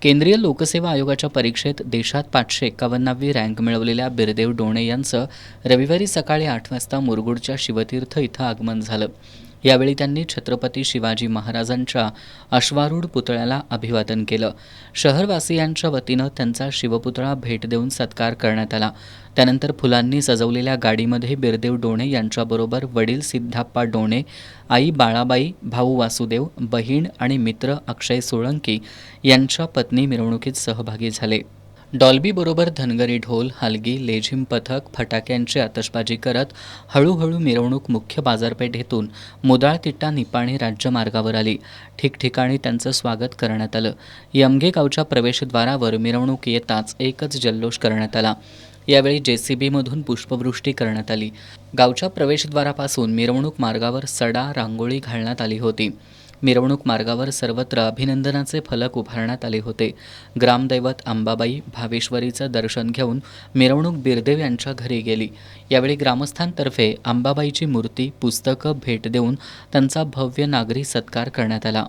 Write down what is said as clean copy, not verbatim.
केंद्रीय लोकसेवा आयोगाच्या परीक्षेत देशात 551वी रँक मिळवलेल्या बिरदेव डोणे यांचं रविवारी सकाळी 8 वाजता मुरगुडच्या शिवतीर्थ इथं आगमन झालं। यावेळी त्यांनी छत्रपती शिवाजी महाराजांच्या अश्वारूढ पुतळ्याला अभिवादन केलं। शहरवासियांच्या वतीनं त्यांचा शिवपुतळा भेट देऊन सत्कार करण्यात आला। त्यानंतर फुलांनी सजवलेल्या गाडीमध्ये बिरदेव डोणे यांच्याबरोबर वडील सिद्धाप्पा डोणे, आई बाळाबाई, भाऊ वासुदेव, बहीण आणि मित्र अक्षय सोळंकी यांच्या पत्नी मिरवणुकीत सहभागी झाले। डॉल्बीबरोबर धनगरी ढोल, हलगी, लेझिम पथक, फटाक्यांची आतषबाजी करत हळूहळू मिरवणूक मुख्य बाजारपेठेतून मुदाळतिट्टा निपाणी राज्यमार्गावर आली। ठिकठिकाणी त्यांचं स्वागत करण्यात आलं। यमगे गावच्या प्रवेशद्वारावर मिरवणूक येताच एकच जल्लोष करण्यात आला। यावेळी JCBमधून पुष्पवृष्टी करण्यात आली। गावच्या प्रवेशद्वारापासून मिरवणूक मार्गावर सडा रांगोळी घालण्यात आली होती। मिरवणूक मार्गावर सर्वत्र अभिनंदनाचे फलक उभारण्यात आले होते। ग्रामदैवत अंबाबाई भावेश्वरीचं दर्शन घेऊन मिरवणूक बिरदेव यांच्या घरी गेली। यावेळी ग्रामस्थांतर्फे अंबाबाईची मूर्ती, पुस्तकं भेट देऊन त्यांचा भव्य नागरी सत्कार करण्यात आला।